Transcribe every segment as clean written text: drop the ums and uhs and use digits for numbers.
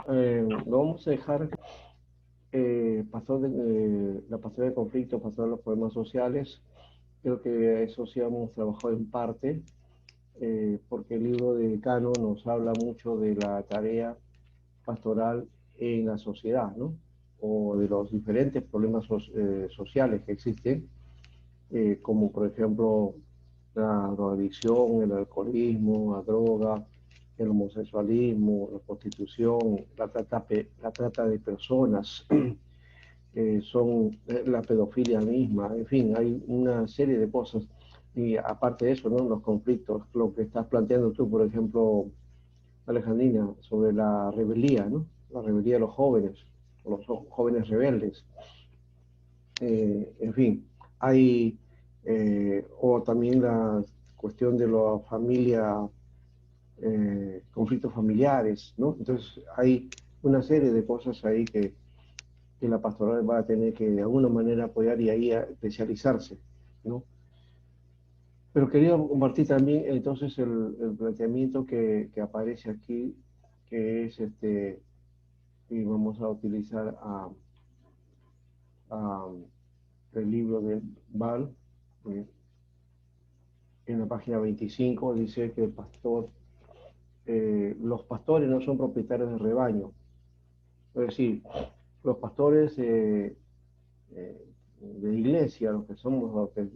Lo vamos a dejar, la pastora de conflicto, pastor de los problemas sociales. Creo que eso sí hemos trabajado en parte, porque el libro de Cano nos habla mucho de la tarea pastoral en la sociedad, ¿no? O de los diferentes problemas sociales que existen, como por ejemplo la drogadicción, el alcoholismo, la droga, el homosexualismo, la prostitución, la trata de personas, la pedofilia misma, en fin, hay una serie de cosas. Y aparte de eso, ¿no? Los conflictos, lo que estás planteando tú, por ejemplo, Alejandrina, sobre la rebeldía, ¿no? La rebeldía de los jóvenes, o los jóvenes rebeldes. En fin, hay, o también la cuestión de la familia, conflictos familiares, ¿no? Entonces hay una serie de cosas ahí que la pastoral va a tener que de alguna manera apoyar y ahí a especializarse, ¿no? Pero quería compartir también entonces el planteamiento que aparece aquí, que es y vamos a utilizar a el libro de Val, eh, en la página 25 dice que los pastores no son propietarios del rebaño. Es decir, los pastores de iglesia, los que somos los que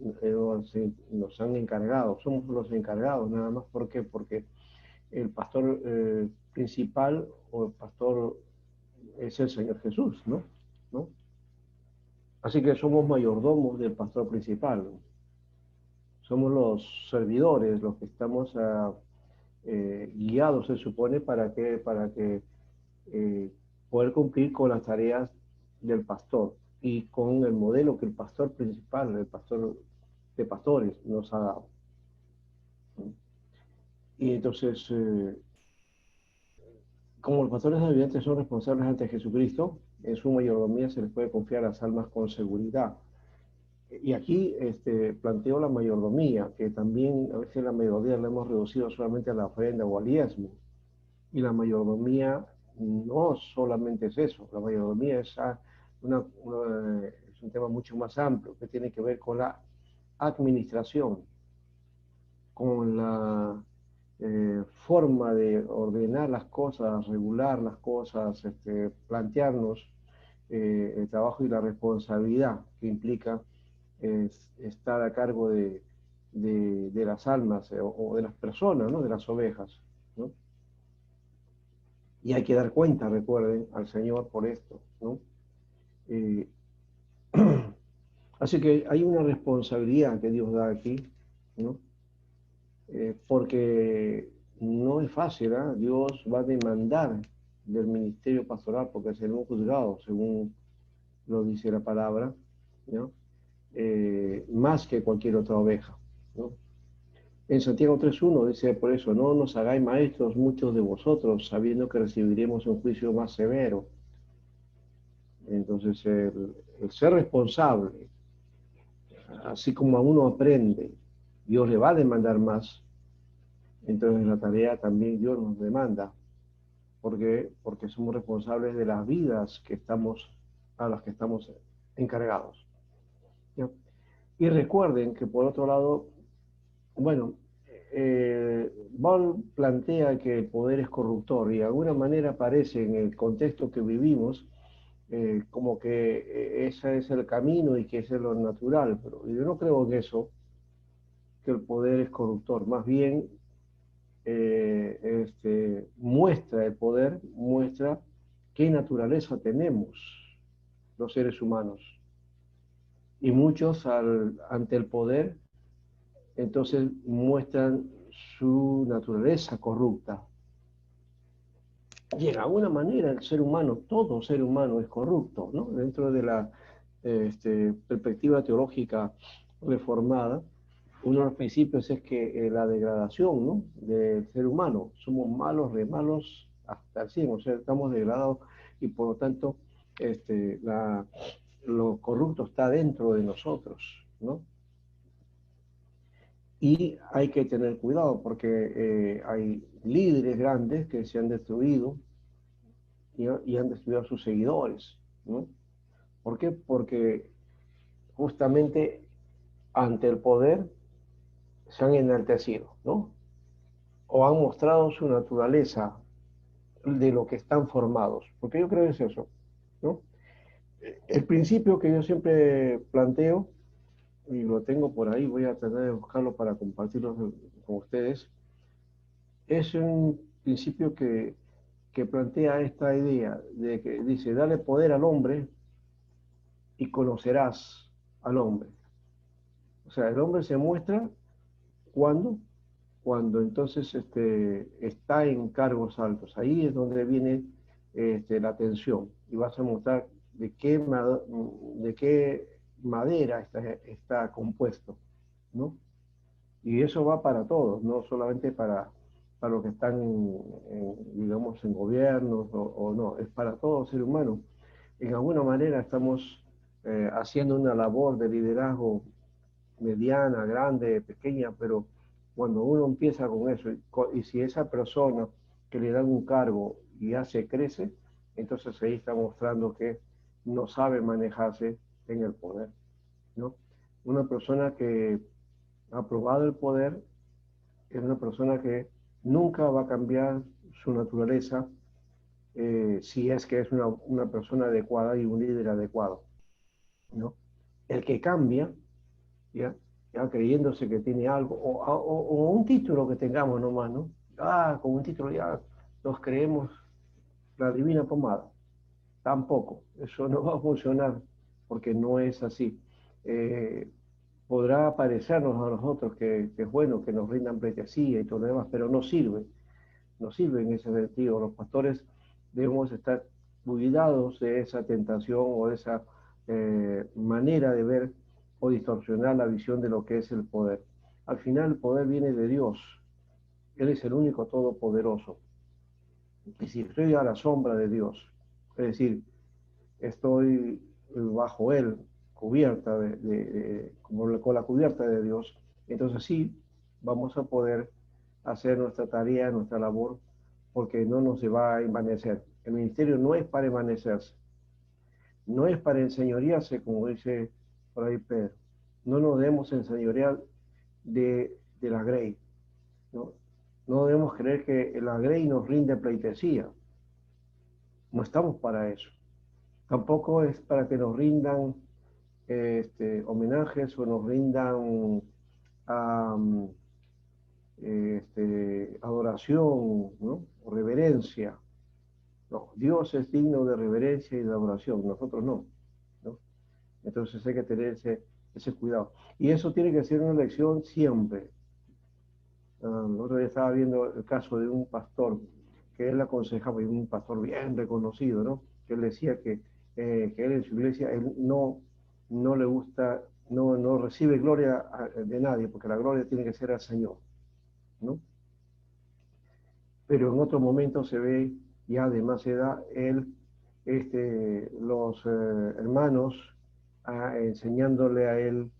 nos han encargado, somos los encargados nada más. ¿Por qué? Porque el pastor principal o el pastor es el Señor Jesús, ¿no? ¿No? Así que somos mayordomos del pastor principal, ¿no? Somos los servidores, los que estamos guiados, se supone, para que eh, poder cumplir con las tareas del pastor y con el modelo que el pastor principal, el pastor de pastores, nos ha dado. Y entonces, como los pastores evidentes son responsables ante Jesucristo, en su mayordomía se les puede confiar las almas con seguridad. Y aquí planteo la mayordomía, que también a veces la mayordomía la hemos reducido solamente a la ofrenda o al diezmo. Y la mayordomía no solamente es eso, la mayordomía es un tema mucho más amplio que tiene que ver con la administración, con la forma de ordenar las cosas, regular las cosas, plantearnos el trabajo y la responsabilidad que implica estar a cargo de las almas, o de las personas, ¿no? De las ovejas, ¿no? Y hay que dar cuenta, recuerden, al Señor por esto, ¿no? Eh, Así que hay una responsabilidad que Dios da aquí, ¿no? Porque no es fácil, ¿eh? Dios va a demandar del ministerio pastoral porque será un juzgado, según lo dice la palabra, ¿no? Más que cualquier otra oveja, ¿no? En Santiago 3.1 dice por eso: no nos hagáis maestros muchos de vosotros, sabiendo que recibiremos un juicio más severo. Entonces, el ser responsable, así como a uno aprende, Dios le va a demandar más. Entonces, la tarea también Dios nos demanda. ¿Por qué? Porque somos responsables de las vidas a las que estamos encargados, ¿ya? Y recuerden que, por otro lado, bueno, Ball plantea que el poder es corruptor y de alguna manera parece en el contexto que vivimos, como que ese es el camino y que ese es lo natural, pero yo no creo en eso, que el poder es corruptor. Más bien, muestra el poder, muestra qué naturaleza tenemos los seres humanos. Y muchos ante el poder, entonces muestran su naturaleza corrupta. Y de alguna manera el ser humano, todo ser humano es corrupto, ¿no? Dentro de la perspectiva teológica reformada, uno de los principios es que la degradación, ¿no? Del ser humano, somos malos, re malos hasta el 100, o sea, estamos degradados y por lo tanto lo corrupto está dentro de nosotros, ¿no? Y hay que tener cuidado porque hay líderes grandes que se han destruido y han destruido a sus seguidores, ¿no? ¿Por qué? Porque justamente ante el poder se han enaltecido, ¿no? O han mostrado su naturaleza de lo que están formados, porque yo creo que es eso, ¿no? El principio que yo siempre planteo, y lo tengo por ahí, voy a tratar de buscarlo para compartirlo con ustedes, es un principio que plantea esta idea de que dice, dale poder al hombre y conocerás al hombre. O sea, el hombre se muestra cuando, cuando entonces está en cargos altos. Ahí es donde viene la tensión y vas a mostrar de qué madera está compuesto, ¿no? Y eso va para todos, no solamente para los que están, digamos, en gobiernos o no, es para todo ser humano. En alguna manera estamos haciendo una labor de liderazgo mediana, grande, pequeña, pero cuando uno empieza con eso, y si esa persona que le dan un cargo y hace crece, entonces ahí está mostrando que no sabe manejarse en el poder, ¿no? Una persona que ha probado el poder es una persona que nunca va a cambiar su naturaleza si es que es una persona adecuada y un líder adecuado, ¿no? El que cambia, ¿ya? Ya creyéndose que tiene algo, o un título que tengamos nomás, ¿no? Ah, con un título ya nos creemos la divina pomada. Tampoco, eso no va a funcionar porque no es así. Eh, Podrá parecernos a nosotros que es bueno que nos rindan pleitesía y todo lo demás, pero no sirve, no sirve en ese sentido. Los pastores debemos estar cuidados de esa tentación o de esa manera de ver o distorsionar la visión de lo que es el poder. Al final el poder viene de Dios. Él es el único todopoderoso. Y si estoy a la sombra de Dios, es decir, estoy bajo Él, cubierta como con la cubierta de Dios, entonces sí, vamos a poder hacer nuestra tarea, nuestra labor, porque no nos se va a envanecer. El ministerio no es para envanecerse, no es para enseñorearse, como dice por ahí Pedro. No nos debemos enseñorear de la grey, ¿no? No debemos creer que la grey nos rinde pleitesía. No estamos para eso. Tampoco es para que nos rindan homenajes o nos rindan um, adoración, ¿no? O reverencia. No, Dios es digno de reverencia y de adoración, nosotros no, ¿no? Entonces hay que tener ese cuidado. Y eso tiene que ser una lección siempre. El otro día estaba viendo el caso de un pastor que él aconsejaba, y un pastor bien reconocido, ¿no? Que él decía que él en su iglesia él no le gusta, no recibe gloria de nadie, porque la gloria tiene que ser al Señor, ¿no? Pero en otro momento se ve ya de más edad él, los hermanos enseñándole a él,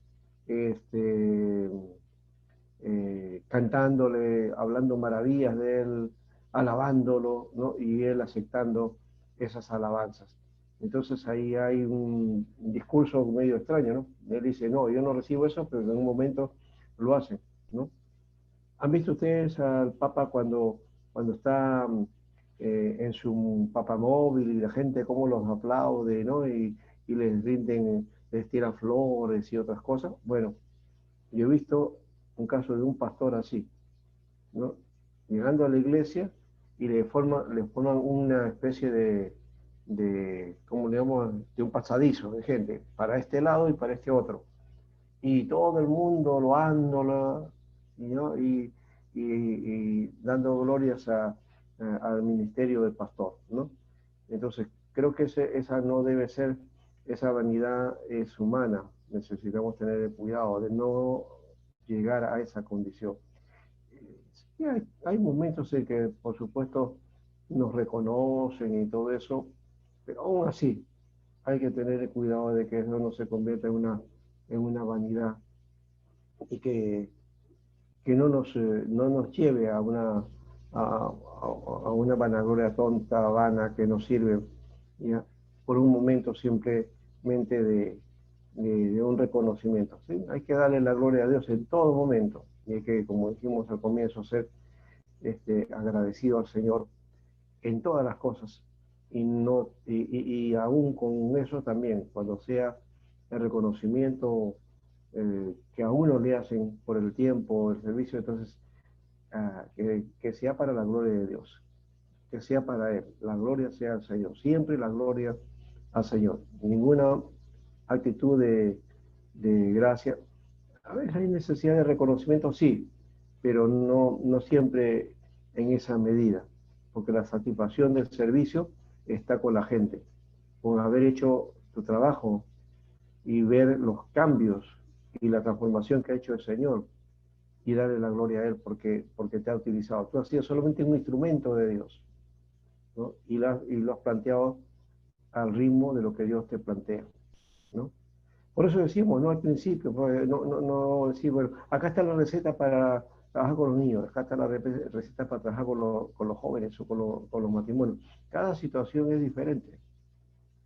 este, cantándole, hablando maravillas de él, alabándolo, ¿no? Y él aceptando esas alabanzas. Entonces ahí hay un discurso medio extraño, ¿no? Él dice, no, yo no recibo eso, pero en un momento lo hacen, ¿no? ¿Han visto ustedes al Papa cuando está en su papamóvil y la gente cómo los aplaude, ¿no? Y les rinden, les tiran flores y otras cosas? Bueno, yo he visto un caso de un pastor así, ¿no? Llegando a la iglesia y le forman una especie ¿cómo le llamamos? De un pasadizo de gente, para este lado y para este otro. Y todo el mundo loándola, ¿no? Y dando glorias al ministerio del pastor, ¿no? Entonces, creo que esa no debe ser, esa vanidad es humana. Necesitamos tener cuidado de no llegar a esa condición. Sí, hay momentos en que, por supuesto, nos reconocen y todo eso, pero aún así hay que tener cuidado de que eso no se convierta en una vanidad y que no nos lleve a una vanagloria tonta, vana, que no sirve, ¿ya? Por un momento simplemente de un reconocimiento, ¿sí? Hay que darle la gloria a Dios en todo momento, y hay que, como dijimos al comienzo, ser agradecido al Señor en todas las cosas, y, no, y aún con eso también, cuando sea el reconocimiento que a uno le hacen por el tiempo, el servicio, entonces que sea para la gloria de Dios, que sea para Él, la gloria sea al Señor, siempre la gloria al Señor, ninguna actitud de gracia. A veces hay necesidad de reconocimiento, sí, pero no siempre en esa medida, porque la satisfacción del servicio está con la gente, con haber hecho tu trabajo y ver los cambios y la transformación que ha hecho el Señor y darle la gloria a Él porque te ha utilizado. Tú has sido solamente un instrumento de Dios, ¿no? Lo has planteado al ritmo de lo que Dios te plantea, ¿no? Por eso decimos, ¿no? Al principio, no decir, bueno, acá está la receta para trabajar con los niños, acá está la receta para trabajar con los jóvenes o con los matrimonios. Cada situación es diferente,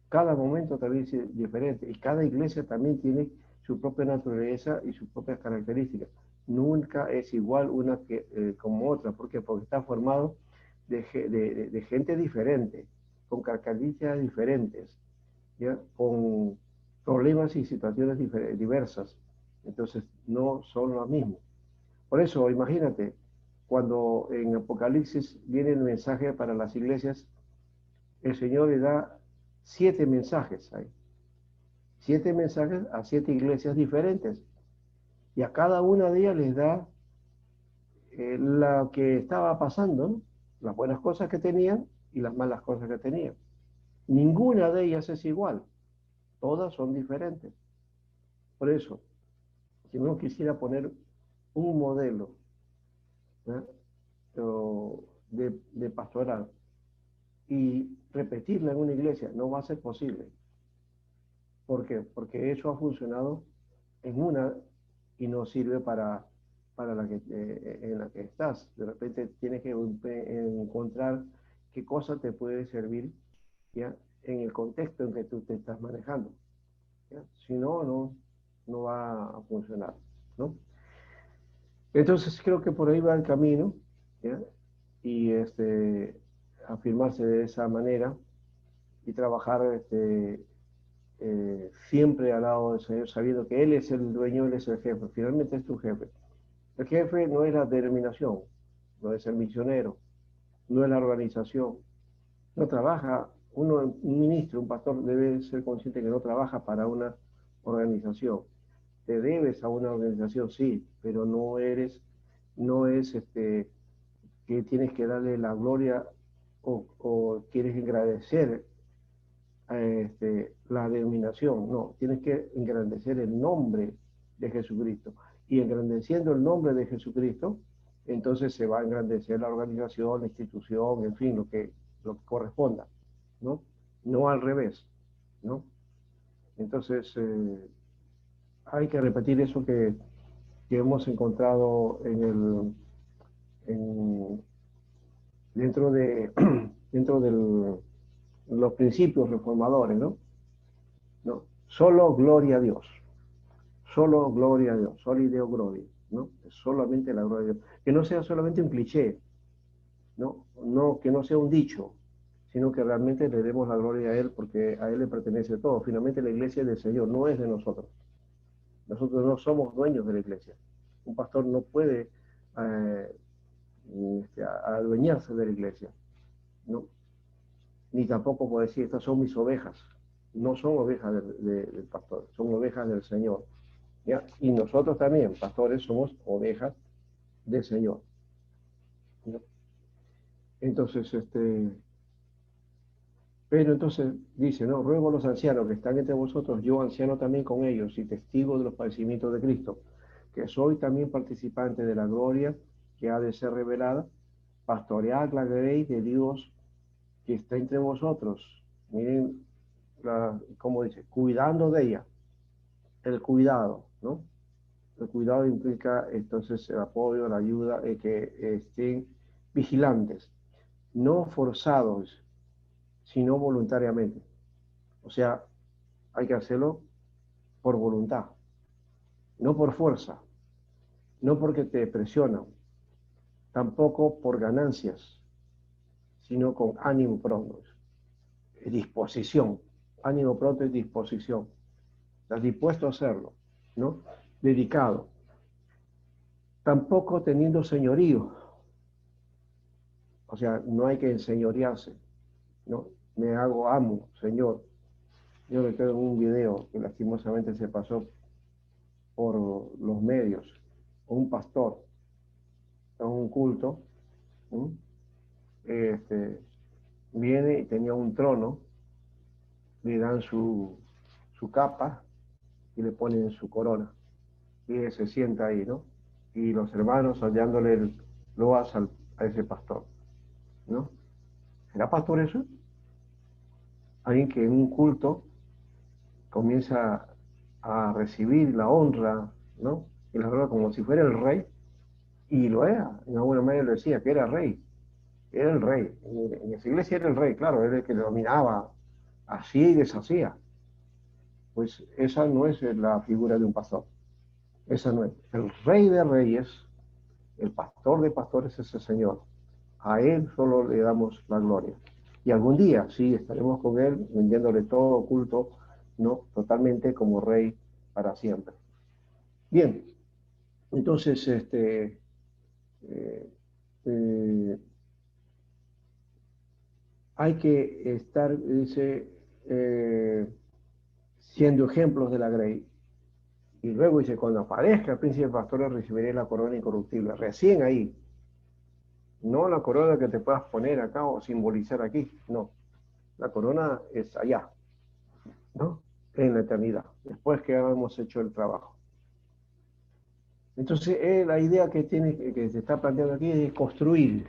cada momento también es diferente y cada iglesia también tiene su propia naturaleza y sus propias características. Nunca es igual una como otra. ¿Por qué? Porque está formado de gente diferente, con características diferentes, ¿ya? Con problemas y situaciones diversas. Entonces, no son los mismos. Por eso, imagínate, cuando en Apocalipsis viene el mensaje para las iglesias, el Señor le da 7 mensajes ahí. 7 mensajes a 7 iglesias diferentes. Y a cada una de ellas les da lo que estaba pasando, ¿no? Las buenas cosas que tenían y las malas cosas que tenían. Ninguna de ellas es igual, todas son diferentes. Por eso, si uno quisiera poner un modelo, ¿no? de pastoral y repetirla en una iglesia, no va a ser posible. ¿Por qué? Porque eso ha funcionado en una y no sirve para en la que estás. De repente tienes que encontrar qué cosa te puede servir, ¿ya? En el contexto en que tú te estás manejando, ¿ya? Si no va a funcionar, ¿no? Entonces creo que por ahí va el camino, ¿ya? Y afirmarse de esa manera y trabajar siempre al lado del Señor, sabiendo que Él es el dueño, Él es el jefe, finalmente es tu jefe. El jefe no es la denominación, no es el misionero, no es la organización, no trabaja, un ministro, un pastor debe ser consciente que no trabaja para una organización. Te debes a una organización, sí, pero no es que tienes que darle la gloria o quieres agradecer la denominación, no, tienes que engrandecer el nombre de Jesucristo. Y engrandeciendo el nombre de Jesucristo, entonces se va a engrandecer la organización, la institución, en fin, lo que corresponda, ¿no? No al revés, ¿no? Entonces, hay que repetir eso que hemos encontrado en, dentro de, dentro de los principios reformadores, ¿no? ¿No? Solo gloria a Dios. Solo gloria a Dios, solo Deo gloria, ¿no? Solamente la gloria de Dios. Que no sea solamente un cliché, ¿no? No, que no sea un dicho, sino que realmente le demos la gloria a Él porque a Él le pertenece todo. Finalmente la iglesia es del Señor, no es de nosotros. Nosotros no somos dueños de la iglesia. Un pastor no puede eh, adueñarse de la iglesia, ¿no? Ni tampoco puede decir, estas son mis ovejas. No son ovejas del pastor, son ovejas del Señor. ¿Ya? Y nosotros también, pastores, somos ovejas del Señor, ¿no? Entonces, pero entonces dice, no, ruego a los ancianos que están entre vosotros, yo anciano también con ellos y testigo de los padecimientos de Cristo, que soy también participante de la gloria que ha de ser revelada, pastoread la grey de Dios que está entre vosotros. Miren, como dice, cuidando de ella, el cuidado, ¿no? El cuidado implica entonces el apoyo, la ayuda, que estén vigilantes, no forzados, sino voluntariamente. O sea, hay que hacerlo por voluntad, no por fuerza, no porque te presionan, tampoco por ganancias, sino con ánimo pronto, disposición. Ánimo pronto es disposición. Estás dispuesto a hacerlo, ¿no? Dedicado. Tampoco teniendo señorío. O sea, no hay que enseñorearse, ¿no? Me hago amo, Señor. Yo recuerdo en un video que lastimosamente se pasó por los medios, un pastor en un culto, ¿no? Este, viene y tenía un trono, le dan su capa y le ponen su corona. Y él se sienta ahí, ¿no? Y los hermanos hallándole el loas a ese pastor, ¿no? ¿Será pastor eso? Alguien que en un culto comienza a recibir la honra, ¿no? Y la verdad como si fuera el rey, y lo era. En alguna manera lo decía, que era rey. Era el rey. En esa iglesia era el rey, claro, era el que dominaba, hacía y deshacía. Pues esa no es la figura de un pastor. Esa no es. El rey de reyes, el pastor de pastores es el Señor. A Él solo le damos la gloria. Y algún día, sí, estaremos con Él, rindiéndole todo culto, ¿no? Totalmente como Rey para siempre. Bien, entonces, eh, eh, hay que estar, dice, siendo ejemplos de la Grey. Y luego dice, cuando aparezca el príncipe pastor, recibiré la corona incorruptible. Recién ahí, no la corona que te puedas poner acá o simbolizar aquí, no. La corona es allá, ¿no? En la eternidad, después que hemos hecho el trabajo. Entonces, la idea que que se está planteando aquí es construir,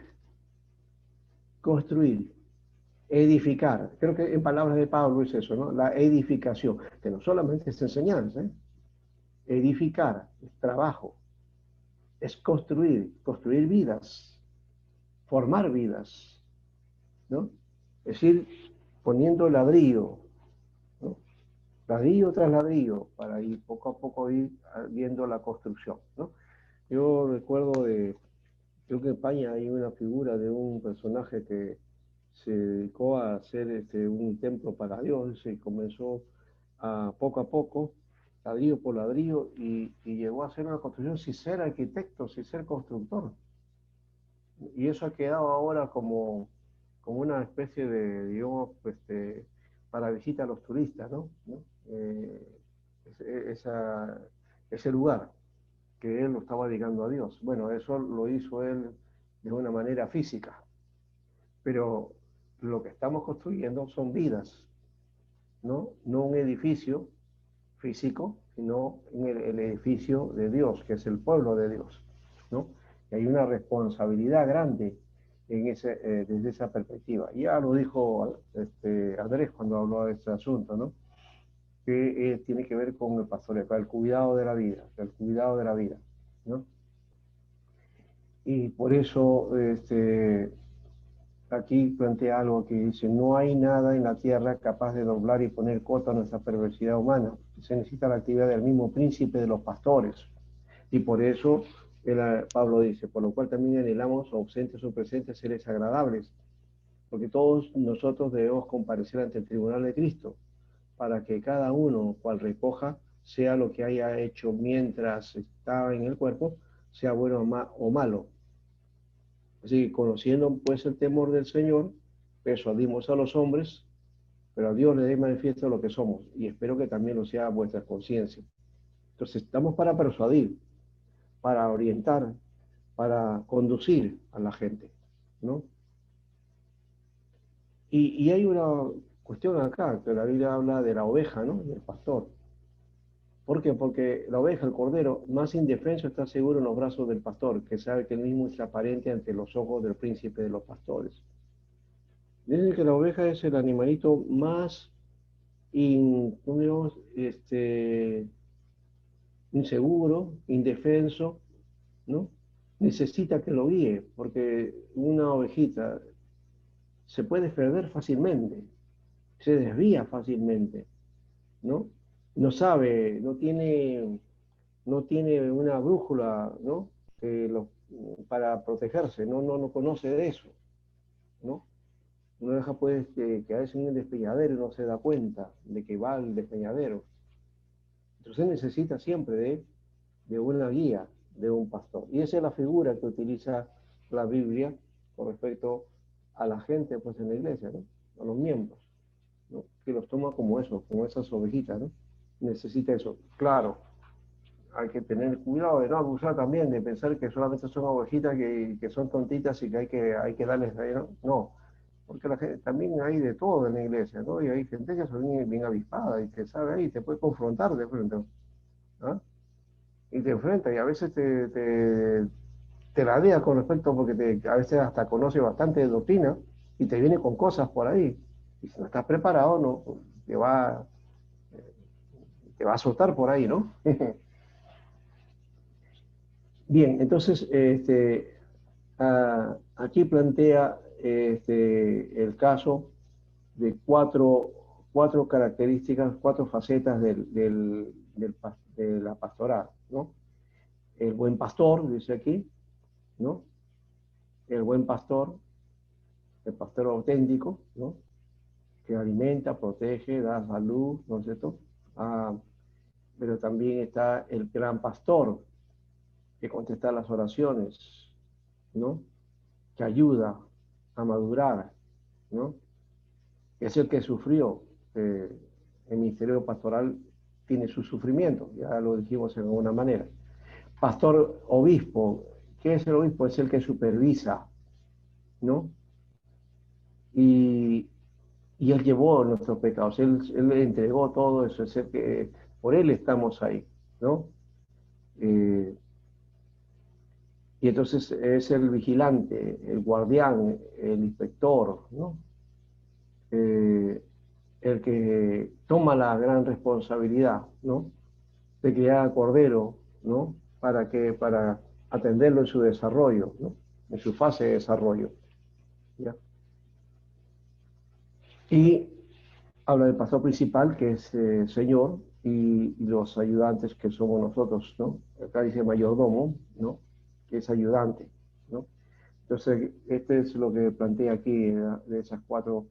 edificar. Creo que en palabras de Pablo es eso, ¿no? La edificación, que no solamente es enseñanza, ¿eh? Edificar, es trabajo, es construir vidas, formar vidas, ¿no? Es decir, poniendo ladrillo, ¿no? Ladrillo tras ladrillo, para ir poco a poco ir viendo la construcción, ¿no? Yo recuerdo creo que en España hay una figura de un personaje que se dedicó a hacer un templo para Dios y comenzó poco a poco, ladrillo por ladrillo, y llegó a hacer una construcción sin ser arquitecto, sin ser constructor. Y eso ha quedado ahora como una especie de, digamos, para visita a los turistas, ¿no? Esa, ese lugar que él lo estaba dedicando a Dios. Bueno, eso lo hizo él de una manera física, pero lo que estamos construyendo son vidas, ¿no? No un edificio físico, sino en el edificio de Dios, que es el pueblo de Dios, ¿no? Y hay una responsabilidad grande desde esa perspectiva. Ya lo dijo Andrés cuando habló de este asunto, ¿no? Que tiene que ver con el pastor, el cuidado de la vida, el cuidado de la vida, ¿no? Y por eso aquí plantea algo que dice, no hay nada en la tierra capaz de doblar y poner coto a nuestra perversidad humana. Se necesita la actividad del mismo príncipe de los pastores. Y por eso Pablo dice, por lo cual también anhelamos, ausentes o presentes, seres agradables, porque todos nosotros debemos comparecer ante el tribunal de Cristo, para que cada uno, cual recoja, sea lo que haya hecho mientras estaba en el cuerpo, sea bueno o malo. Así que conociendo pues el temor del Señor, persuadimos a los hombres, pero a Dios le dé manifiesto lo que somos, y espero que también lo sea vuestra conciencia. Entonces estamos para persuadir, para orientar, para conducir a la gente, ¿no? Y hay una cuestión acá, que la Biblia habla de la oveja, ¿no? Del pastor. ¿Por qué? Porque la oveja, el cordero, más indefenso está seguro en los brazos del pastor, que sabe que él mismo es aparente ante los ojos del príncipe de los pastores. Dicen que la oveja es el animalito más digamos, inseguro, indefenso, ¿no? necesita que lo guíe, porque una ovejita se puede perder fácilmente, se desvía fácilmente, ¿no? No sabe, no tiene una brújula, ¿no? Para protegerse, no conoce de eso, ¿no? Una oveja puede quedarse en un despeñadero y no se da cuenta de que va al despeñadero. Entonces necesita siempre de una guía, de un pastor. Y esa es la figura que utiliza la Biblia con respecto a la gente pues en la iglesia, ¿no? A los miembros, ¿no? Que los toma como eso, como esas ovejitas, ¿no? Necesita eso. Claro, hay que tener cuidado de no abusar también, de pensar que solamente son ovejitas que son tontitas y que hay que darles, ¿no? No, porque la gente, también hay de todo en la iglesia, ¿no? Y hay gente que son bien avispada y que sabe ahí, te puede confrontar de frente, ¿no? Y te enfrenta y a veces te ladea con respecto porque a veces hasta conoce bastante de doctrina y te viene con cosas por ahí. Y si no estás preparado, no, te va, te va a soltar por ahí, ¿no? Bien, entonces aquí plantea el caso de cuatro características, cuatro facetas de la pastoral, ¿no? El buen pastor, dice aquí, ¿no? El buen pastor, el pastor auténtico, ¿no? Que alimenta, protege, da salud, ¿no es cierto? Ah, pero también está el gran pastor, que contesta las oraciones, ¿no? Que ayuda a madurar, ¿no? Que es el que sufrió. eh, el ministerio pastoral tiene su sufrimiento, ya lo dijimos en alguna manera. Pastor obispo, ¿qué es el obispo? Es el que supervisa, ¿no? Y, y él llevó nuestros pecados, él le entregó todo eso, es el que por él estamos ahí, ¿no? Eh, y entonces es el vigilante, el guardián, el inspector, ¿no? Eh, el que toma la gran responsabilidad, ¿no? De criar al cordero, ¿no? Para atenderlo en su desarrollo, ¿no? En su fase de desarrollo, ¿ya? Y habla del pastor principal, que es Señor, y los ayudantes que somos nosotros, ¿no? Acá dice mayordomo, ¿no? Que es ayudante, ¿no? Entonces, este es lo que plantea aquí, de esas cuatro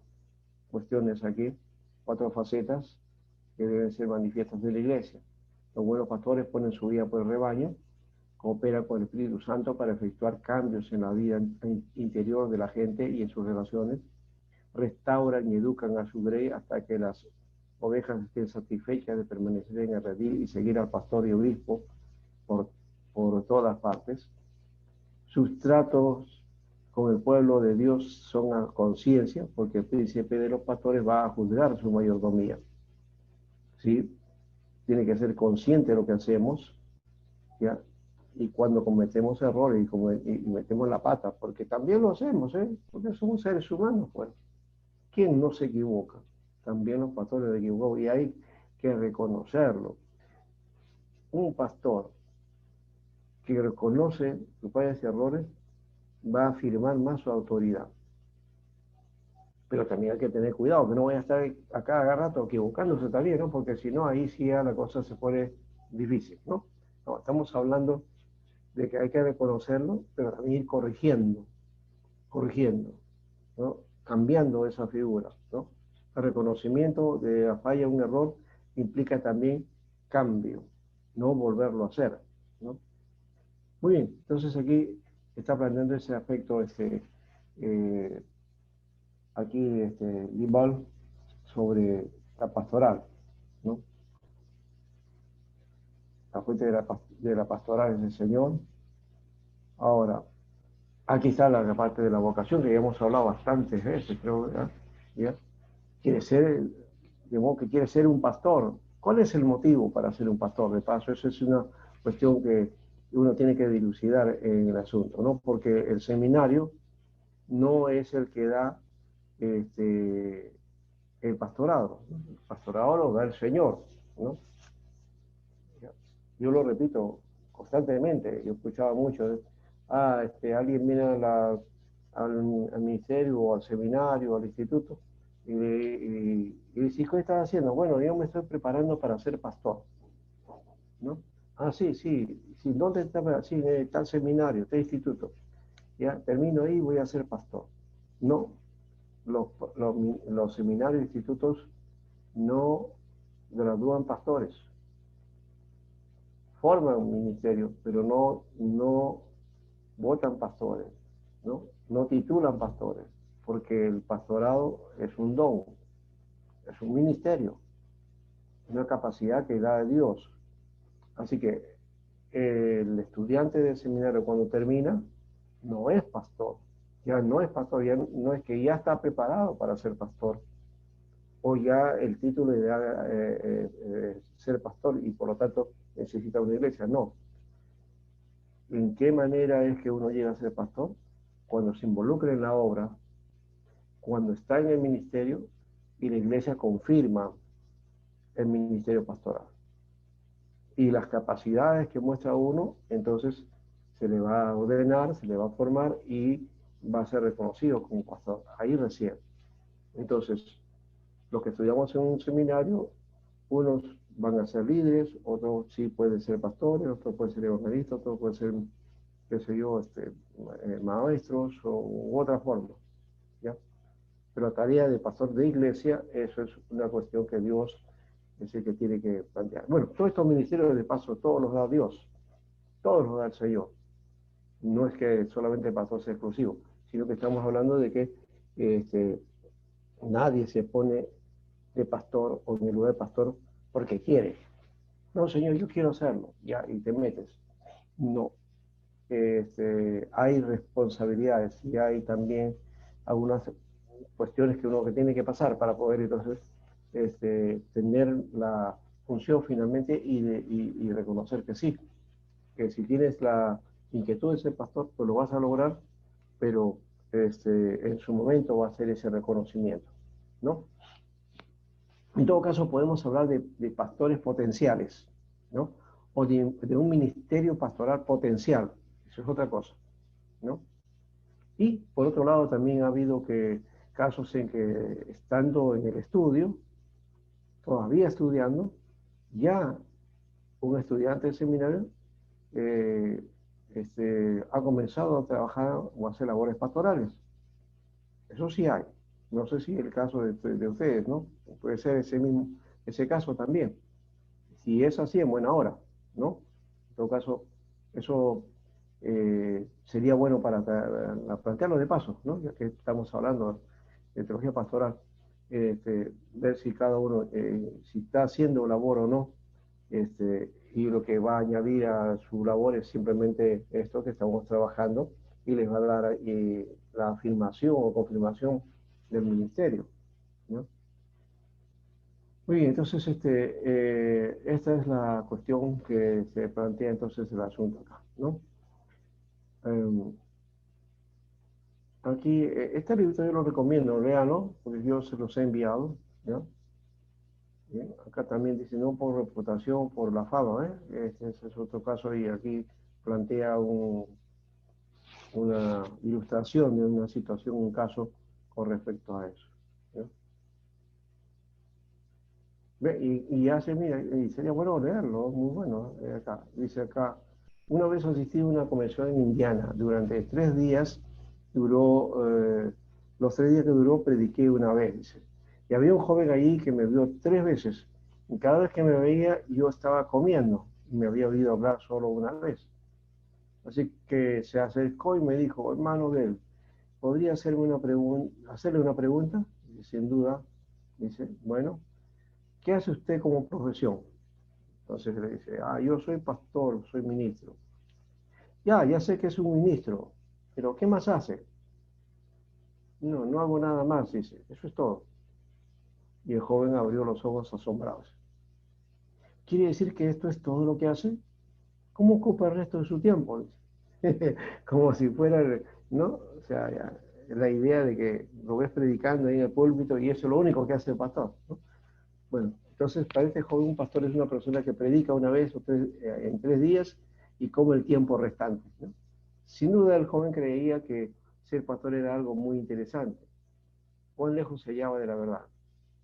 cuestiones aquí, cuatro facetas que deben ser manifiestas de la iglesia. Los buenos pastores ponen su vida por el rebaño, cooperan con el Espíritu Santo para efectuar cambios en la vida interior de la gente y en sus relaciones, restauran y educan a su grey hasta que las ovejas estén satisfechas de permanecer en el redil y seguir al pastor y obispo por, por todas partes. Sus tratos con el pueblo de Dios son a conciencia, porque el príncipe de los pastores va a juzgar su mayordomía, ¿sí? Tiene que ser consciente de lo que hacemos, ¿ya? Y cuando cometemos errores y metemos la pata, porque también lo hacemos, ¿eh? Porque somos seres humanos, pues. ¿Quién no se equivoca? También los pastores se equivocan y hay que reconocerlo. Un pastor que reconoce sus fallas y errores va a afirmar más su autoridad. Pero también hay que tener cuidado, que no vaya a estar a cada rato equivocándose también, ¿no? Porque si no, ahí sí ya la cosa se pone difícil, ¿no? No, estamos hablando de que hay que reconocerlo, pero también ir corrigiendo, ¿no? Cambiando esa figura, ¿no? El reconocimiento de la falla, un error, implica también cambio, no volverlo a hacer, ¿no? Muy bien, entonces aquí está planteando ese aspecto, eh, aquí, Limbal, sobre la pastoral, ¿no? La fuente de la pastoral es el Señor. Ahora, aquí está la parte de la vocación, que ya hemos hablado bastantes veces, creo, ¿verdad? ¿Ya? Quiere ser, de modo que quiere ser un pastor. ¿Cuál es el motivo para ser un pastor? De paso, eso es una cuestión que uno tiene que dilucidar en el asunto, ¿no? Porque el seminario no es el que da el pastorado, ¿no? El pastorado lo da el Señor, ¿no? Yo lo repito constantemente, yo escuchaba mucho alguien viene al ministerio o al seminario o al instituto y dice, ¿qué estás haciendo? Bueno, yo me estoy preparando para ser pastor, ¿no? Ah, sí, sí, sí, ¿dónde está? Sí, en tal seminario, tal instituto. Ya, termino ahí y voy a ser pastor. No, los, los seminarios e institutos no gradúan pastores, forman un ministerio, pero no votan pastores, ¿no? No titulan pastores, porque el pastorado es un don, es un ministerio, una capacidad que da Dios. Así que el estudiante del seminario cuando termina no es pastor, ya no es pastor, ya no es que ya está preparado para ser pastor, o ya el título de ser pastor y por lo tanto necesita una iglesia. No. ¿En qué manera es que uno llega a ser pastor? Cuando se involucra en la obra, cuando está en el ministerio y la iglesia confirma el ministerio pastoral. Y las capacidades que muestra uno, entonces se le va a ordenar, se le va a formar y va a ser reconocido como pastor. Ahí recién. Entonces, los que estudiamos en un seminario, unos van a ser líderes, otros sí pueden ser pastores, otros pueden ser evangelistas, otros pueden ser, qué sé yo, maestros u otra forma, ¿ya? Pero la tarea de pastor de iglesia, eso es una cuestión que Dios es el que tiene que plantear. Bueno, todos estos ministerios de paso, todos los da Dios, todos los da el Señor. No es que solamente el pastor sea exclusivo, sino que estamos hablando de que nadie se pone de pastor o en el lugar de pastor porque quiere. No, Señor, yo quiero hacerlo, ya, y te metes. No. Hay responsabilidades y hay también algunas cuestiones que uno que tiene que pasar para poder entonces tener la función finalmente y reconocer que sí, que si tienes la inquietud de ser pastor, pues lo vas a lograr, pero en su momento va a ser ese reconocimiento, ¿no? En todo caso, podemos hablar de pastores potenciales, ¿no? O de un ministerio pastoral potencial, eso es otra cosa, ¿no? Y por otro lado, también ha habido casos en que estando en el estudio, todavía estudiando, ya un estudiante de seminario eh, ha comenzado a trabajar o a hacer labores pastorales. Eso sí hay. No sé si el caso de ustedes, ¿no? Puede ser ese caso también. Si es así, en buena hora, ¿no? En todo caso, eso sería bueno para plantearlo de paso, ¿no? Ya que estamos hablando de teología pastoral, ver si cada uno, si está haciendo labor o no, y lo que va a añadir a su labor es simplemente esto que estamos trabajando y les va a dar la afirmación o confirmación del ministerio, ¿no? Muy bien, entonces esta es la cuestión que se plantea entonces el asunto acá, ¿no? Eh, Aquí, este libro yo lo recomiendo, léalo, porque yo se los he enviado, ¿no? Bien, acá también dice, no por reputación, por la fama, ¿eh? Este es otro caso y aquí plantea una ilustración de una situación, un caso con respecto a eso, ¿no? Ve, y hace, mira, y sería bueno leerlo, muy bueno, acá. Dice acá, una vez asistí a una convención en Indiana, durante 3 días duró, los 3 días que duró prediqué una vez, dice. Y había un joven allí que me vio 3 veces, y cada vez que me veía yo estaba comiendo, y me había oído hablar solo una vez. Así que se acercó y me dijo, hermano de él, ¿podría hacerle una pregunta? Y sin duda, dice, bueno, ¿qué hace usted como profesión? Entonces le dice, yo soy pastor, soy ministro. Ya sé que es un ministro, pero ¿qué más hace? No, no hago nada más, dice, eso es todo. Y el joven abrió los ojos asombrados. ¿Quiere decir que esto es todo lo que hace? ¿Cómo ocupa el resto de su tiempo? Como si fuera, ¿no? O sea, la idea de que lo ves predicando ahí en el púlpito y eso es lo único que hace el pastor, ¿no? Bueno, entonces para este joven un pastor es una persona que predica una vez o en 3 días y come el tiempo restante, ¿no? Sin duda el joven creía que ser pastor era algo muy interesante. Cuán lejos se hallaba de la verdad.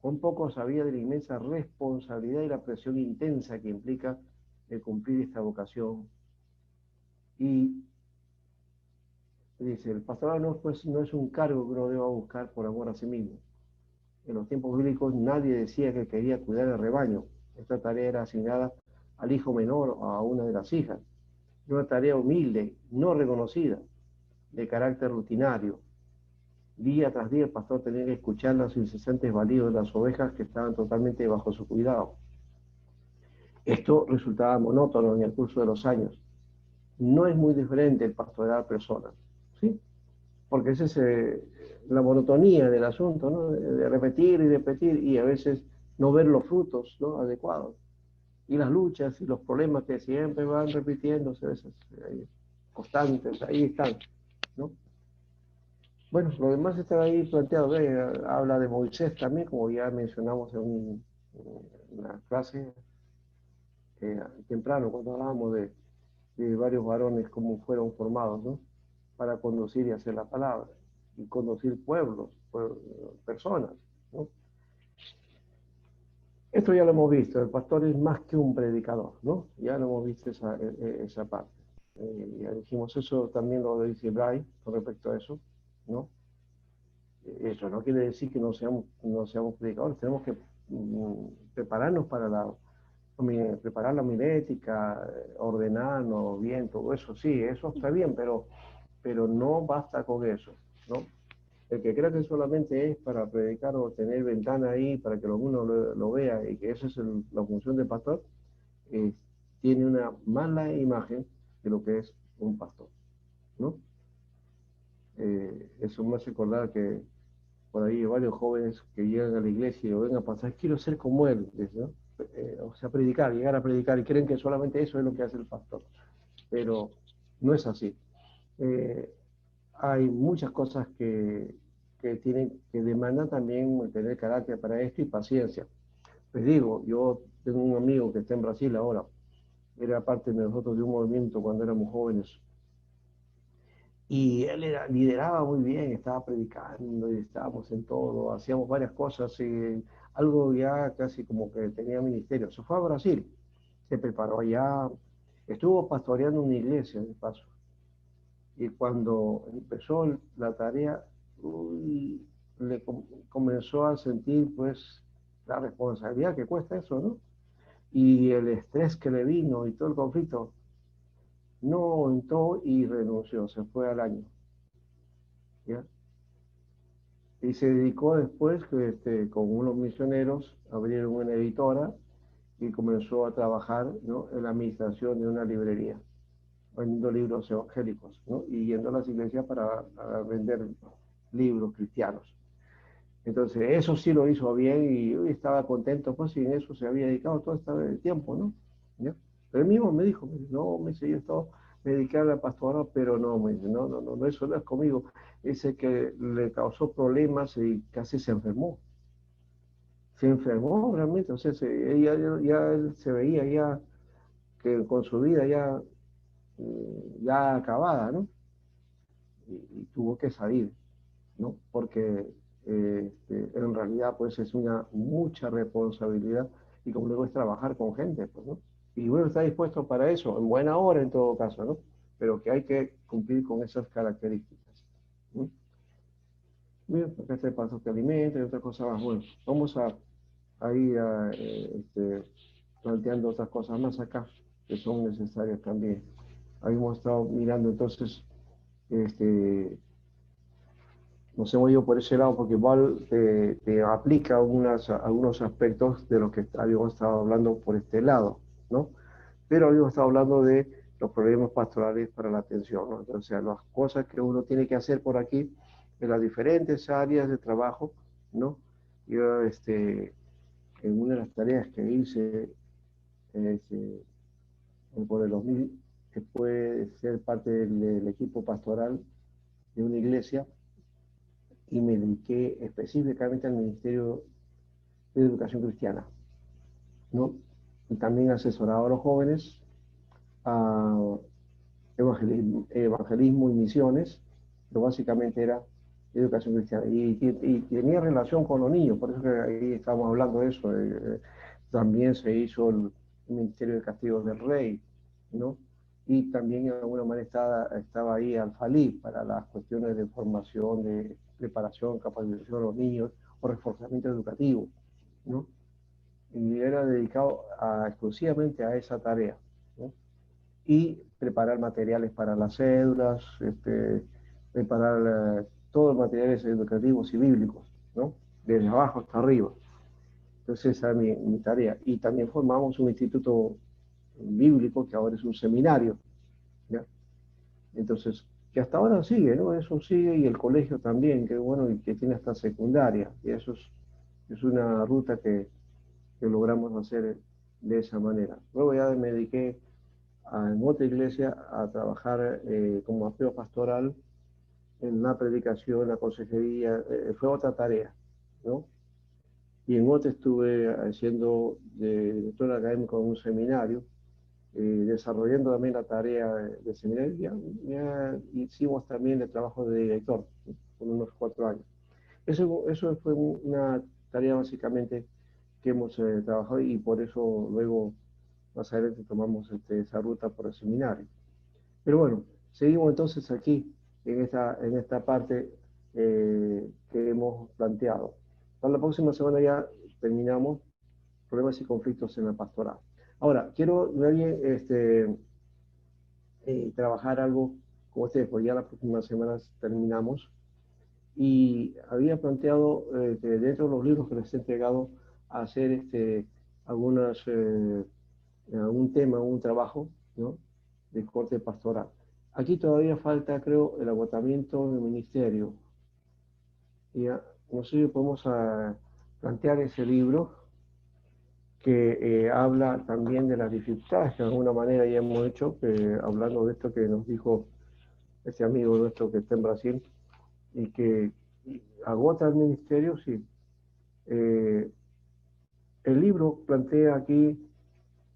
Cuán poco sabía de la inmensa responsabilidad y la presión intensa que implica el cumplir esta vocación. Y dice, el pastorado no, pues, no es un cargo que uno deba buscar por amor a sí mismo. En los tiempos bíblicos nadie decía que quería cuidar el rebaño. Esta tarea era asignada al hijo menor o a una de las hijas. Una tarea humilde, no reconocida, de carácter rutinario. Día tras día el pastor tenía que escuchar los incesantes balidos de las ovejas que estaban totalmente bajo su cuidado. Esto resultaba monótono en el curso de los años. No es muy diferente el pastorear personas, ¿sí? Porque esa es la monotonía del asunto, ¿no? De repetir y repetir y a veces no ver los frutos, ¿no? Adecuados. Y las luchas y los problemas que siempre van repitiéndose, a veces constantes, ahí están, ¿no? Bueno, lo demás está ahí planteado, habla de Moisés también, como ya mencionamos en una clase temprano, cuando hablábamos de varios varones, cómo fueron formados, ¿no? Para conducir y hacer la palabra, y conducir pueblos, personas, ¿no? Esto ya lo hemos visto, el pastor es más que un predicador, ¿no? Ya lo hemos visto esa parte. Ya dijimos eso, también lo dice Bray con respecto a eso, ¿no? Eso no quiere decir que no seamos predicadores, tenemos que prepararnos para preparar la homilética, ordenarnos bien, todo eso, sí, eso está bien, pero no basta con eso, ¿no? El que crea que solamente es para predicar o tener ventana ahí para que uno lo vea y que esa es la función del pastor, eh, tiene una mala imagen de lo que es un pastor, ¿no? Eso me hace acordar que por ahí hay varios jóvenes que llegan a la iglesia y lo ven a pasar, quiero ser como él, ¿no? O sea, predicar, llegar a predicar y creen que solamente eso es lo que hace el pastor, pero no es así. Eh, Hay muchas cosas que demandan también tener carácter para esto y paciencia. Les digo, yo tengo un amigo que está en Brasil ahora, era parte de nosotros de un movimiento cuando éramos jóvenes, y él lideraba muy bien, estaba predicando y estábamos en todo, hacíamos varias cosas, y algo ya casi como que tenía ministerio. Se fue a Brasil, se preparó allá, estuvo pastoreando una iglesia de paso, y cuando empezó la tarea, uy, comenzó a sentir pues la responsabilidad que cuesta eso, ¿no? Y el estrés que le vino y todo el conflicto, no entró y renunció, se fue al año, ¿ya? Y se dedicó después, con unos misioneros, abrieron una editora y comenzó a trabajar, ¿no? En la administración de una librería, vendiendo libros evangélicos, ¿no? Y yendo a las iglesias para vender libros cristianos. Entonces, eso sí lo hizo bien y estaba contento, pues, y en eso se había dedicado todo este tiempo, ¿no? ¿Ya? Pero él mismo me dijo, no, me dice, yo estaba dedicado al pastorado, pero no, me dice, no, eso no es conmigo. Ese que le causó problemas y casi se enfermó realmente, o sea, ya él se veía ya que con su vida ya acabada, ¿no? Y tuvo que salir, ¿no? Porque en realidad pues es una mucha responsabilidad y como luego es trabajar con gente, pues, ¿no? Y uno está dispuesto para eso, en buena hora en todo caso, ¿no? Pero que hay que cumplir con esas características, ¿no? Bien, acá está el paso que alimenta y otras cosas más. Bueno, vamos a ir planteando otras cosas más acá que son necesarias también. Habíamos estado mirando entonces este, nos hemos ido por ese lado porque igual te aplica algunos aspectos de los que habíamos estado hablando por este lado, ¿no? Pero habíamos estado hablando de los problemas pastorales para la atención, ¿no? Entonces, las cosas que uno tiene que hacer por aquí en las diferentes áreas de trabajo, ¿no? Yo, en una de las tareas que hice este, por el 2000, que puede ser parte del equipo pastoral de una iglesia, y me dediqué específicamente al Ministerio de Educación Cristiana, ¿no? Y también asesoraba a los jóvenes a evangelismo y misiones, pero básicamente era educación cristiana. Y tenía relación con los niños, por eso que ahí estamos hablando de eso. También se hizo el Ministerio de Castigos del Rey, ¿no? Y también de alguna manera estaba ahí Al-Falí para las cuestiones de formación, de preparación, capacitación de los niños o reforzamiento educativo, ¿no? Y era dedicado exclusivamente a esa tarea, ¿no? Y preparar materiales para las cédulas, preparar todos los materiales educativos y bíblicos, ¿no? Desde abajo hasta arriba. Entonces esa es mi tarea. Y también formamos un instituto bíblico que ahora es un seminario, ¿ya? Entonces, que hasta ahora sigue, ¿no? Eso sigue y el colegio también, que bueno, y que tiene hasta secundaria. Y eso es una ruta que logramos hacer de esa manera. Luego ya me dediqué en otra iglesia a trabajar como apeo pastoral en la predicación, la consejería, fue otra tarea, ¿no? Y en otra estuve haciendo de director académico en un seminario, desarrollando también la tarea de seminario. Ya hicimos también el trabajo de director, ¿no? Por unos 4 años. Eso fue una tarea básicamente que hemos trabajado y por eso luego más adelante tomamos esa ruta por el seminario. Pero bueno, seguimos entonces aquí en esta parte que hemos planteado. Para la próxima semana ya terminamos problemas y conflictos en la pastoral. Ahora, quiero también trabajar algo con ustedes, porque ya las próximas semanas terminamos. Y había planteado que dentro de los libros que les he entregado a hacer algunas, algún tema, un trabajo, ¿no? De corte pastoral. Aquí todavía falta, creo, el agotamiento del ministerio. Y no sé si podemos plantear ese libro que habla también de las dificultades que de alguna manera ya hemos hecho, hablando de esto que nos dijo ese amigo nuestro que está en Brasil y que agota el ministerio, sí. Eh, el libro plantea aquí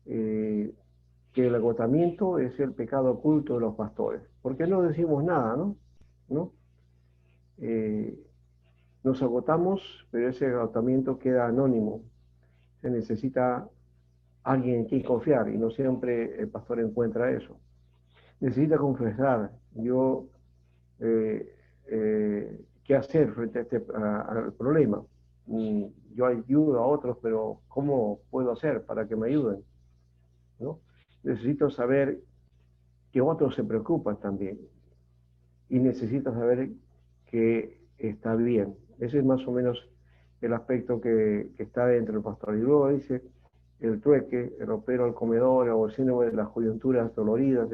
que el agotamiento es el pecado oculto de los pastores. Porque no decimos nada, ¿no? ¿No? Eh, nos agotamos, pero ese agotamiento queda anónimo. Se necesita alguien en quien confiar y no siempre el pastor encuentra eso. Necesita confesar, yo, qué hacer frente al problema. Yo ayudo a otros, pero ¿cómo puedo hacer para que me ayuden? ¿No? Necesito saber que otros se preocupan también y necesito saber que está bien. Ese es más o menos el aspecto que está dentro del pastor. Y luego dice el trueque, el ropero al comedor o el síndrome de las coyunturas doloridas.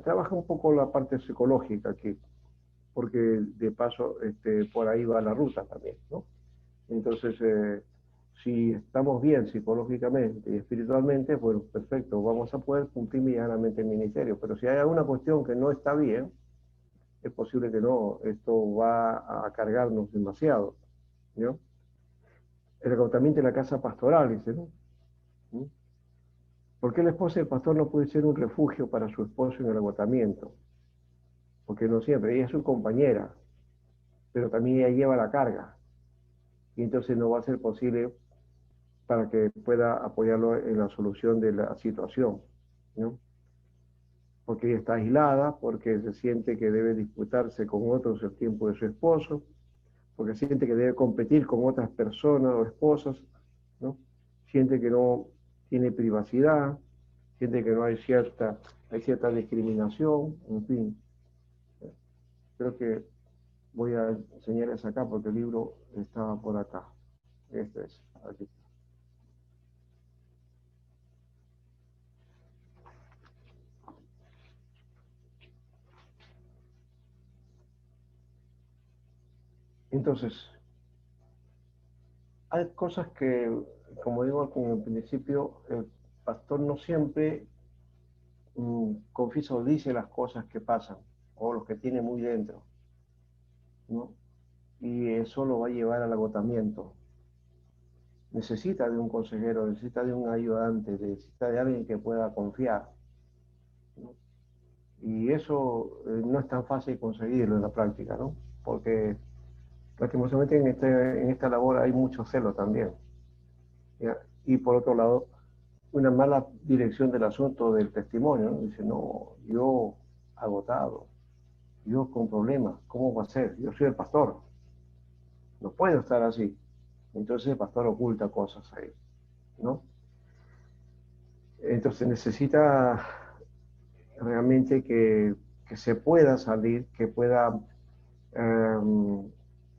Trabaja un poco la parte psicológica aquí, porque de paso por ahí va la ruta también, ¿no? Entonces, si estamos bien psicológicamente y espiritualmente, pues perfecto, vamos a poder cumplir medianamente el ministerio. Pero si hay alguna cuestión que no está bien, es posible que no, esto va a cargarnos demasiado, ¿no? El agotamiento de la casa pastoral, dice, ¿no? ¿Mm? ¿Por qué la esposa del pastor no puede ser un refugio para su esposo en el agotamiento? Porque no siempre, ella es su compañera, pero también ella lleva la carga, y entonces no va a ser posible para que pueda apoyarlo en la solución de la situación, ¿no? Porque ella está aislada, porque se siente que debe disputarse con otros el tiempo de su esposo, porque siente que debe competir con otras personas o esposas, ¿no? Siente que no tiene privacidad, siente que no hay cierta discriminación, en fin. Creo que voy a enseñarles acá porque el libro estaba por acá. Este es, aquí. Entonces, hay cosas que, como digo al principio, el pastor no siempre confiesa o dice las cosas que pasan o los que tiene muy dentro, ¿no? Y eso lo va a llevar al agotamiento. Necesita de un consejero, necesita de un ayudante, necesita de alguien que pueda confiar, ¿no? Y eso no es tan fácil conseguirlo en la práctica, ¿no? Porque lastimosamente en esta labor hay mucho celo también. ¿Ya? Y por otro lado, una mala dirección del asunto del testimonio, ¿no? Dice, no, yo agotado, yo con problemas, ¿cómo va a ser? Yo soy el pastor, no puedo estar así. Entonces el pastor oculta cosas ahí, ¿no? Entonces necesita realmente que se pueda salir, que pueda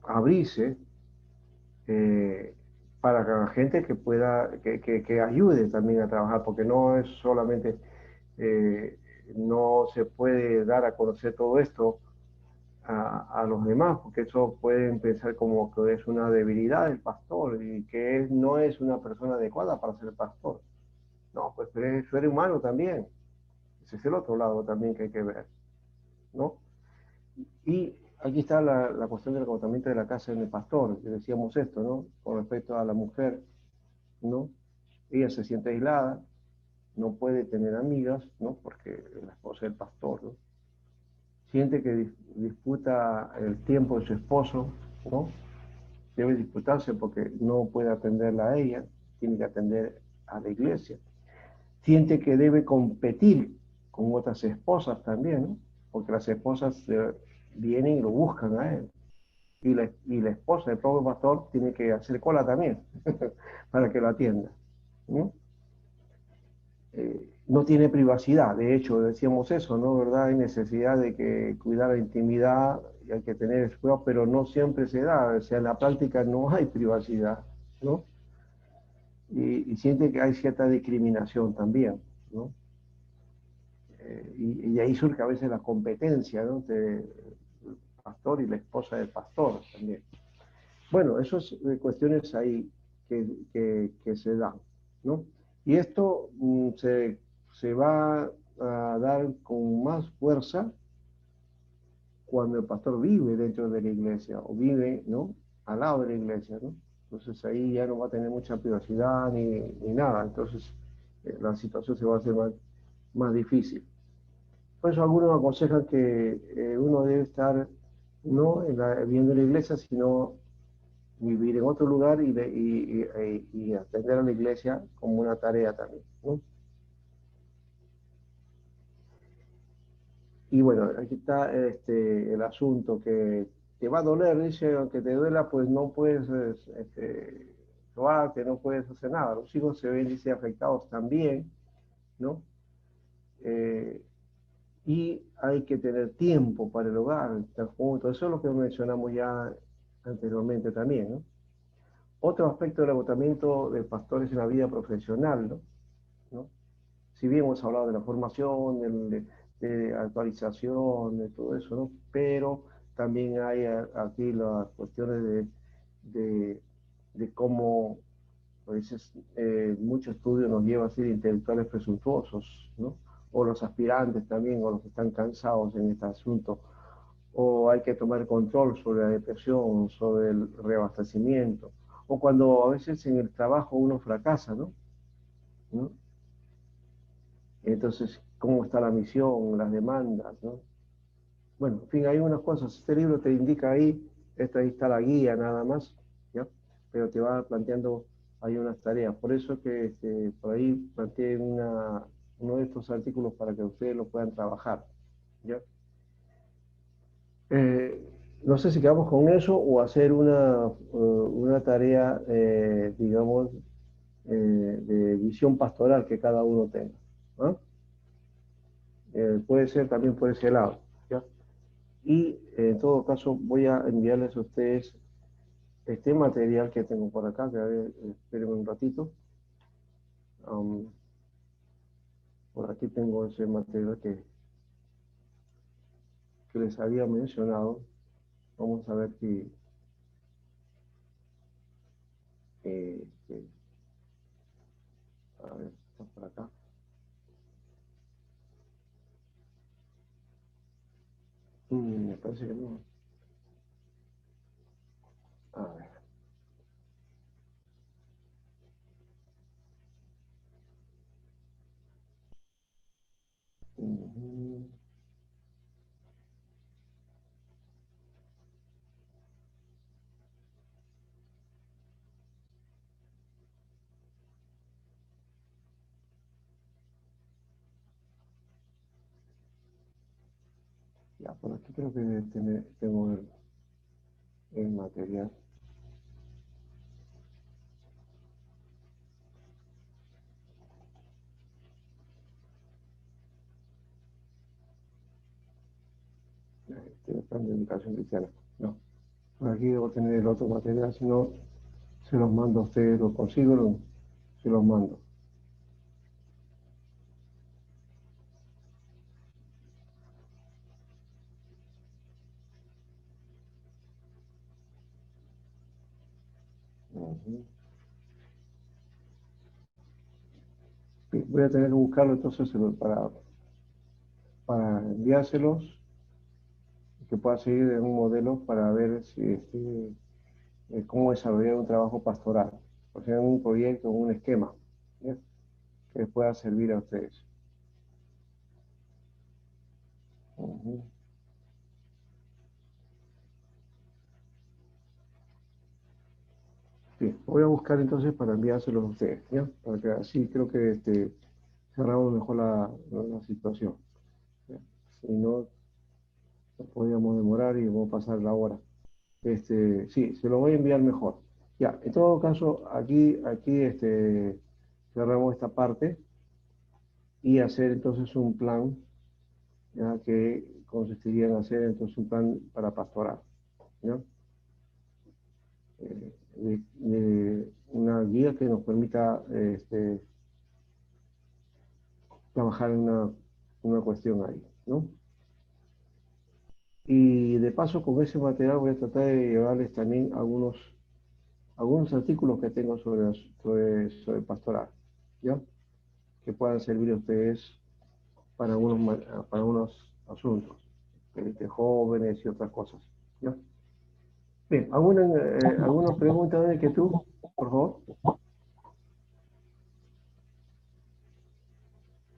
abrirse eh, para que la gente que pueda, que ayude también a trabajar, porque no es solamente, eh, no se puede dar a conocer todo esto a los demás, porque eso pueden pensar como que es una debilidad del pastor y que él no es una persona adecuada para ser pastor. No, pues pero es ser humano también. Ese es el otro lado también que hay que ver, ¿no? Y aquí está la cuestión del agotamiento de la casa en el pastor, que decíamos esto, ¿no? Con respecto a la mujer, ¿no? Ella se siente aislada, no puede tener amigas, ¿no? Porque la esposa del pastor, ¿no? Siente que disputa el tiempo de su esposo, ¿no? Debe disputarse porque no puede atenderla a ella, tiene que atender a la iglesia. Siente que debe competir con otras esposas también, ¿no? Porque las esposas vienen y lo buscan a él. Y la esposa del propio pastor tiene que hacer cola también para que lo atienda, ¿no? No tiene privacidad, de hecho, decíamos eso, ¿no? ¿Verdad? Hay necesidad de que cuidar la intimidad y hay que tener cuidado, pero no siempre se da, o sea, en la práctica no hay privacidad, ¿no? Y siente que hay cierta discriminación también, ¿no? Y ahí surge a veces la competencia, ¿no? Entre el pastor y la esposa del pastor también. Bueno, esas cuestiones ahí que se dan, ¿no? Y esto se va a dar con más fuerza cuando el pastor vive dentro de la iglesia o vive, ¿no? Al lado de la iglesia, ¿no? Entonces ahí ya no va a tener mucha privacidad ni nada, entonces la situación se va a hacer más difícil. Por eso algunos aconsejan que uno debe estar no viviendo en la iglesia, sino vivir en otro lugar y atender a la iglesia como una tarea también, ¿no? Y bueno, aquí está el asunto que te va a doler, dice, aunque te duela, pues no puedes robarte, no puedes hacer nada. Los hijos se ven, dice, afectados también, ¿no? Eh, y hay que tener tiempo para el hogar, estar juntos. Eso es lo que mencionamos ya anteriormente también, ¿no? Otro aspecto del agotamiento del pastor es en la vida profesional, ¿no? ¿No? Si bien hemos hablado de la formación, de actualización, de todo eso, ¿no? Pero también hay aquí las cuestiones de, de cómo a veces mucho estudio nos lleva a ser intelectuales presuntuosos, ¿no? O los aspirantes también, o los que están cansados en este asunto, o hay que tomar control sobre la depresión, sobre el reabastecimiento, o cuando a veces en el trabajo uno fracasa, ¿no? ¿No? Entonces, ¿cómo está la misión, las demandas, ¿no? Bueno, en fin, hay unas cosas. Este libro te indica ahí, ahí está la guía nada más, ¿ya? Pero te va planteando, hay unas tareas. Por eso que por ahí planteé uno de estos artículos para que ustedes lo puedan trabajar, ¿ya? Eh, no sé si quedamos con eso o hacer una tarea, digamos, de visión pastoral que cada uno tenga, ¿no? Puede ser también por ese lado, ¿ya? Y en todo caso voy a enviarles a ustedes este material que tengo por acá, que a ver, espérenme un ratito. Um, por aquí tengo ese material que les había mencionado. Vamos a ver si a ver, está por acá. Me parece que no. A ver. Uh -huh. Ya, por aquí creo que tengo el material. Este plan de educación cristiana. No, por aquí debo tener el otro material, si no, se los mando a ustedes, lo consigo, se los mando. Ujú. Sí, voy a tener que buscarlo entonces para enviárselos, que pueda seguir en un modelo para ver si, cómo desarrollar un trabajo pastoral, o sea, un proyecto, un esquema, ¿ya? Que les pueda servir a ustedes. Ujú. Sí, voy a buscar entonces para enviárselos a ustedes, ¿ya? Para que así creo que cerramos mejor la situación, ¿ya? Si no, nos podríamos demorar y vamos a pasar la hora. Sí, se lo voy a enviar mejor. Ya, en todo caso, aquí cerramos esta parte y hacer entonces un plan, ya que consistiría en hacer entonces un plan para pastoral, ¿ya? Una guía que nos permita trabajar en una cuestión ahí, ¿no? Y de paso, con ese material voy a tratar de llevarles también algunos artículos que tengo sobre pastoral, ¿ya? Que puedan servir a ustedes para unos asuntos, de jóvenes y otras cosas, ¿ya? Bien, ¿alguna pregunta de que tú, por favor?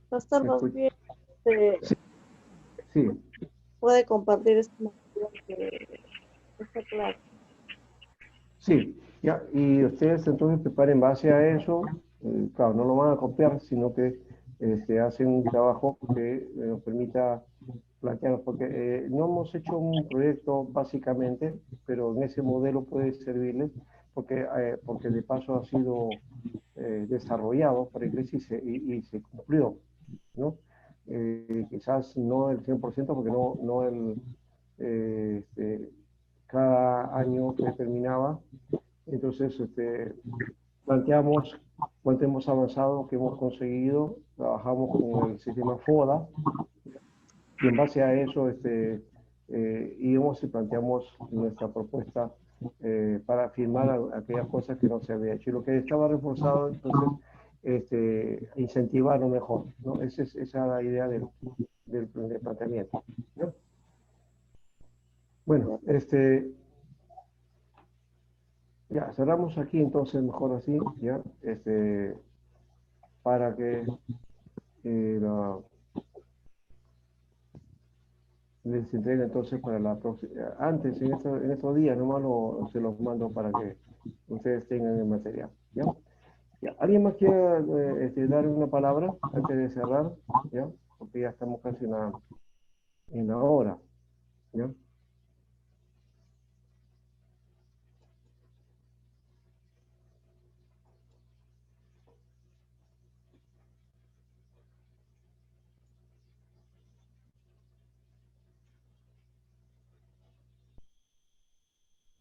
Pastor, ¿Me más escuchas? bien, Sí, sí, puede compartir este material que está claro. sí, ya, y ustedes entonces preparen base a eso, claro, no lo van a copiar, sino que hacen un trabajo que nos permita plantear, porque no hemos hecho un proyecto básicamente, pero en ese modelo puede servirles, porque de paso ha sido desarrollado por la iglesia y se cumplió, ¿no? Quizás no el 100% porque eh, este, cada año que terminaba, entonces planteamos cuánto hemos avanzado, qué hemos conseguido, trabajamos con el sistema FODA y en base a eso íbamos y planteamos nuestra propuesta para firmar aquellas cosas que no se había hecho. Y lo que estaba reforzado, entonces, incentivarlo mejor, ¿no? Esa es la idea del planteamiento, ¿no? Bueno, ya cerramos aquí, entonces mejor así, ya, para que eh, la, les entregue entonces para la próxima, antes, en estos días, nomás se los mando para que ustedes tengan el material, ¿ya? Ya, ¿alguien más quiere dar una palabra antes de cerrar? ¿Ya? Porque ya estamos casi en la hora, ¿ya?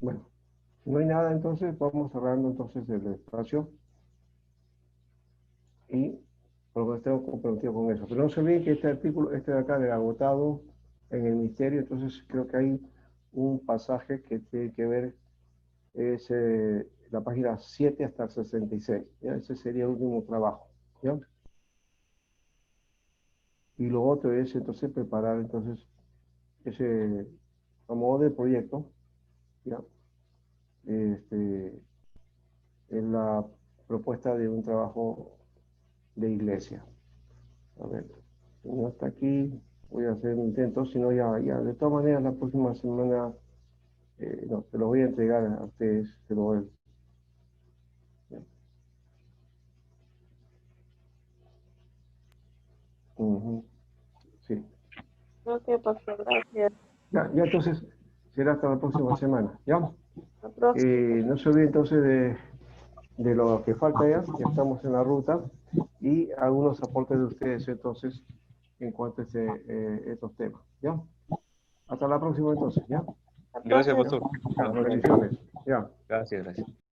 Bueno, si no hay nada, entonces vamos cerrando entonces el espacio y por lo que estemos comprometidos con eso. Pero no se olviden que este artículo, este de acá, de agotado en el misterio, entonces creo que hay un pasaje que tiene que ver, es la página 7 hasta el 66, ¿ya? Ese sería el último trabajo, ¿ya? Y lo otro es entonces preparar entonces ese, a modo de proyecto, ¿ya? Este, en la propuesta de un trabajo de iglesia. A ver, si no está aquí, voy a hacer un intento, si no, ya, de todas maneras, la próxima semana, no, se lo voy a entregar a ustedes, se lo voy, ya. Ujú, sí, Ok, pastor, gracias. Ya entonces será hasta la próxima semana, ¿ya? La próxima. No se olvide entonces de lo que falta ya estamos en la ruta, y algunos aportes de ustedes entonces en cuanto a estos temas, ¿ya? Hasta la próxima entonces, ¿ya? La Gracias, próxima. ¿Ya? pastor. Ya, bendiciones, ya. Gracias, gracias.